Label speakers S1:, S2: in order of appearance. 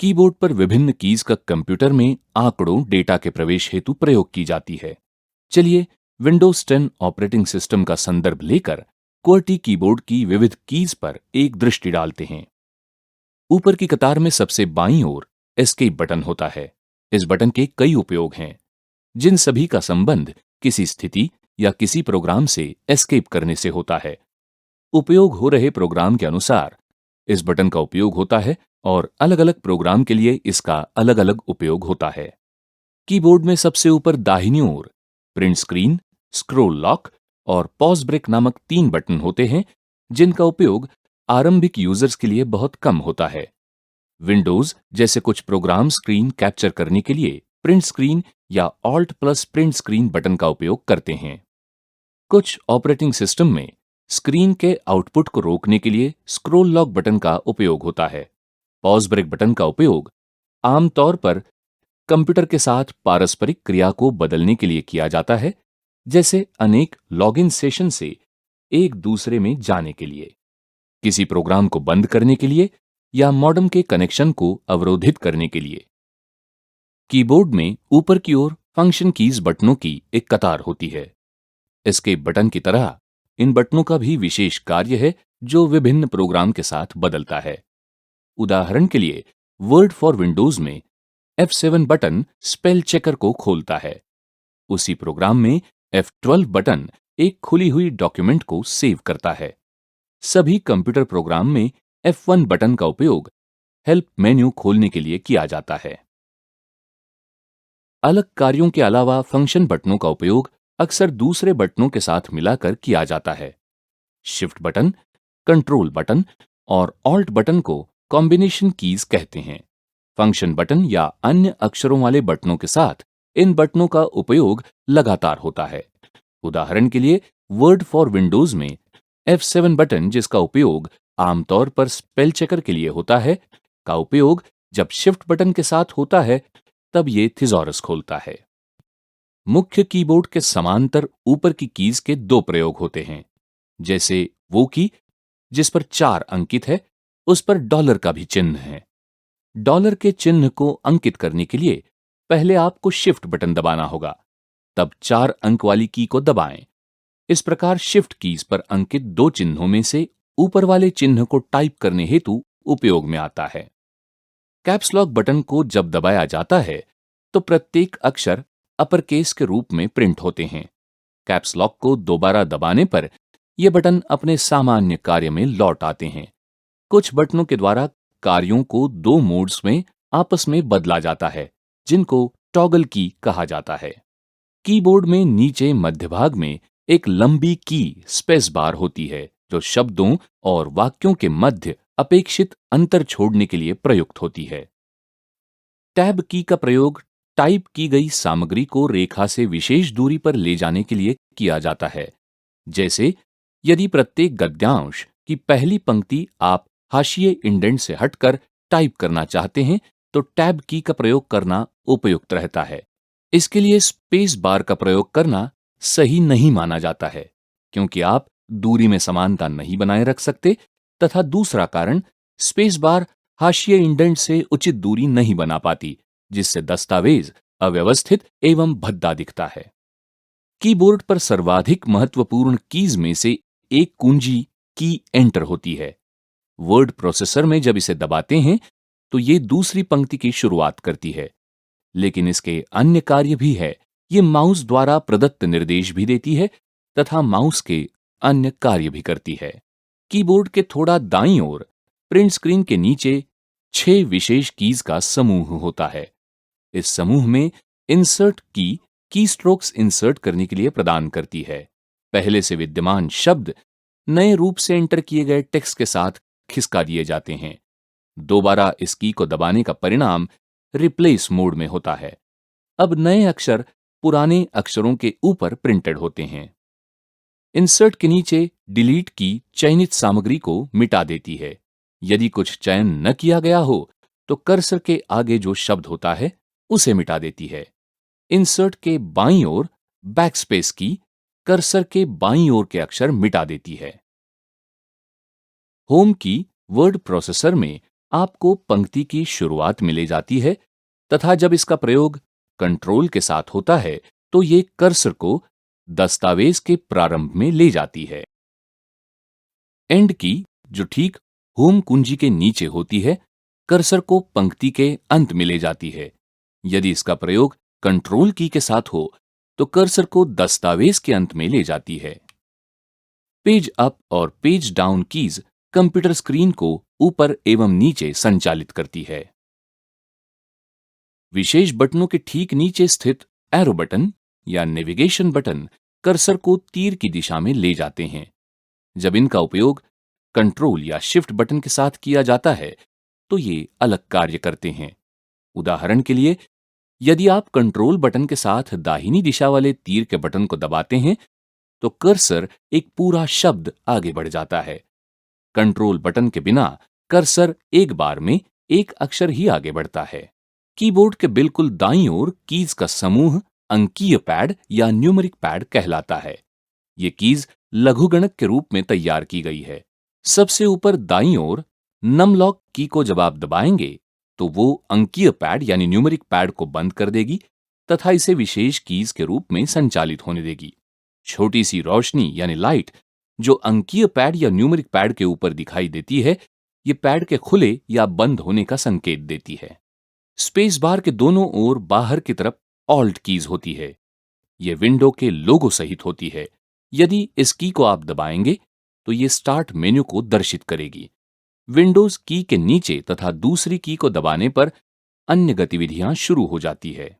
S1: Keyboard पर विभिन्न keys का कंप्यूटर में आंकड़ों डेटा के प्रवेश हेतु प्रयोग की जाती है। चलिए विंडोज 10 ऑपरेटिंग सिस्टम का संदर्भ लेकर QWERTY कीबोर्ड की विविध कीज पर एक दृष्टि डालते हैं। ऊपर की कतार में सबसे बाईं ओर एस्केप बटन होता है। इस बटन के कई उपयोग हैं, जिन सभी का संबंध किसी स्थिति या किसी प्रोग्राम से एस्केप करने से होता है। उपयोग हो रहे प्रोग्राम के अनुसार इस बटन का उपयोग होता है और अलग-अलग प्रोग्राम के लिए इसका अलग-अलग उपयोग होता है। कीबोर्ड में सबसे ऊपर दाहिनी ओर प्रिंट स्क्रीन, स्क्रोल लॉक और पॉज ब्रेक नामक 3 बटन होते हैं, जिनका उपयोग आरंभिक यूजर्स के लिए बहुत कम होता है। विंडोज जैसे कुछ प्रोग्राम स्क्रीन कैप्चर करने के लिए प्रिंट स्क्रीन या alt plus print screen button का उपयोग करते हैं। कुछ ऑपरेटिंग सिस्टम में स्क्रीन के आउटपुट को रोकने के लिए स्क्रोल लॉक बटन का उपयोग होता है। पॉज ब्रेक बटन का उपयोग आमतौर पर कंप्यूटर के साथ पारस्परिक क्रिया को बदलने के लिए किया जाता है, जैसे अनेक लॉगिन सेशन से एक दूसरे में जाने के लिए, किसी प्रोग्राम को बंद करने के लिए या मॉडेम के कनेक्शन को अवरोधित करने के लिए। कीबोर्ड में ऊपर की ओर फंक्शन कीज बटनों की एक कतार होती है। एस्केप बटन की तरह इन बटनों का भी विशेष कार्य है जो विभिन्न प्रोग्राम के साथ बदलता है। उदाहरण के लिए वर्ड फॉर विंडोज में F7 बटन स्पेल चेकर को खोलता है। उसी प्रोग्राम में F12 बटन एक खुली हुई डॉक्यूमेंट को सेव करता है। सभी कंप्यूटर प्रोग्राम में F1 बटन का उपयोग हेल्प मेन्यू खोलने के लिए किया जाता है। अलग कार्यों के अलावा फंक्शन बटनों का उपयोग अक्सर दूसरे बटनों के साथ मिलाकर किया जाता है। शिफ्ट बटन, कंट्रोल बटन और ऑल्ट बटन को कॉम्बिनेशन कीज कहते हैं। फंक्शन बटन या अन्य अक्षरों वाले बटनों के साथ इन बटनों का उपयोग लगातार होता है। उदाहरण के लिए वर्ड फॉर विंडोज में F7 बटन, जिसका उपयोग आमतौर पर स्पेल चेकर के लिए होता है, का उपयोग जब शिफ्ट बटन के साथ होता है तब ये थिजॉरस खोलता है। मुख्य कीबोर्ड के समांतर ऊपर की कीज के 2 प्रयोग होते हैं, जैसे वो की जिस पर 4 अंकित है, उस पर डॉलर का भी चिन्ह है। डॉलर के चिन्ह को अंकित करने के लिए पहले आपको शिफ्ट बटन दबाना होगा, तब 4 अंक वाली की को दबाएं। इस प्रकार शिफ्ट कीज पर अंकित 2 चिन्हों में से ऊपर वाले चिन्ह को टाइप करने हेतु उपयोग में आता है। कैप्स लॉक बटन को जब दबाया जाता है तो प्रत्येक अक्षर अपर केस के रूप में प्रिंट होते हैं। कैप्स लॉक को दोबारा दबाने पर ये बटन अपने सामान्य कार्य में लौट आते हैं। कुछ बटनों के द्वारा कार्यों को 2 मोड्स में आपस में बदला जाता है, जिनको टॉगल की कहा जाता है। कीबोर्ड में नीचे मध्य भाग में एक लंबी की स्पेस बार होती है, जो शब्दों और वाक्यों के मध्य अपेक्षित अंतर छोड़ने के लिए प्रयुक्त होती है। टैब की का प्रयोग टाइप की गई सामग्री को रेखा से विशेष दूरी पर ले जाने के लिए किया जाता है। जैसे यदि प्रत्येक गद्यांश की पहली पंक्ति आप हाशिए इंडेंट से हटकर टाइप करना चाहते हैं तो टैब की का प्रयोग करना उपयुक्त रहता है। इसके लिए स्पेस बार का प्रयोग करना सही नहीं माना जाता है, क्योंकि आप दूरी में समानता नहीं बनाए रख सकते, तथा दूसरा कारण स्पेस बार हाशिए इंडेंट से उचित दूरी नहीं बना पाती, जिससे दस्तावेज अव्यवस्थित एवं भद्दा दिखता है। कीबोर्ड पर सर्वाधिक महत्वपूर्ण कीज में से एक कुंजी की एंटर होती है। वर्ड प्रोसेसर में जब इसे दबाते हैं तो ये दूसरी पंक्ति की शुरुआत करती है, लेकिन इसके अन्य कार्य भी है। ये माउस द्वारा प्रदत्त निर्देश भी देती है तथा माउस के अन्य कार्य भी करती है। कीबोर्ड के थोड़ा दाईं ओर प्रिंट स्क्रीन के नीचे 6 विशेष कीज का समूह होता है। इस समूह में इंसर्ट की स्ट्रोक्स इंसर्ट करने के लिए प्रदान करती है। पहले से विद्यमान शब्द नए रूप से एंटर किए गए टेक्स्ट के साथ खिसका दिए जाते हैं। दोबारा इस की को दबाने का परिणाम रिप्लेस मोड में होता है। अब नए अक्षर पुराने अक्षरों के ऊपर प्रिंटेड होते हैं। इंसर्ट के नीचे डिलीट की चयनित सामग्री को मिटा देती है। यदि कुछ चयन न किया गया हो तो कर्सर के आगे जो शब्द होता है उसे मिटा देती है। इंसर्ट के बाईं ओर बैकस्पेस की कर्सर के बाईं ओर के अक्षर मिटा देती है। होम की वर्ड प्रोसेसर में आपको पंक्ति की शुरुआत में ले जाती है तथा जब इसका प्रयोग कंट्रोल के साथ होता है तो ये कर्सर को दस्तावेज के प्रारंभ में ले जाती है। एंड की, जो ठीक होम कुंजी के नीचे होती है, कर्सर को पंक्ति के अंत में ले जाती है। यदि इसका प्रयोग कंट्रोल की के साथ हो तो कर्सर को दस्तावेज के अंत में ले जाती है। पेज अप और page down keys computer screen को ऊपर एवं नीचे संचालित करती है। विशेष बटनों के ठीक नीचे स्थित एरो बटन या नेविगेशन बटन कर्सर को तीर की दिशा में ले जाते हैं। जब इनका उपयोग कंट्रोल या शिफ्ट बटन के साथ किया जाता है तो ये अलग कार्य करते हैं। उदाहरण के लिए, यदि आप कंट्रोल बटन के साथ दाहिनी दिशा वाले तीर के बटन को दबाते हैं तो कर्सर एक पूरा शब्द आगे बढ़ जाता है। कंट्रोल बटन के बिना कर्सर एक बार में एक अक्षर ही आगे बढ़ता है। कीबोर्ड के बिल्कुल दाईं ओर कीज का समूह अंकीय पैड या न्यूमेरिक पैड कहलाता है। ये कीज लघुगणक के रूप में तैयार की गई है। सबसे ऊपर दाईं ओर नमलॉक की को जब आप दबाएंगे तो वो अंकीय पैड यानी न्यूमेरिक पैड को बंद कर देगी तथा इसे विशेष कीज के रूप में संचालित होने देगी। छोटी सी रोशनी यानी लाइट जो अंकीय पैड या न्यूमेरिक पैड के ऊपर दिखाई देती है, ये पैड के खुले या बंद होने का संकेत देती है। स्पेस बार के दोनों ओर बाहर की तरफ ऑल्ट कीज होती है। यह विंडो के लोगो सहित होती है। यदि इस की को आप दबाएंगे तो ये स्टार्ट मेन्यू को दर्शित करेगी। विंडोज की के नीचे तथा दूसरी की को दबाने पर अन्य गतिविधियां शुरू हो जाती है।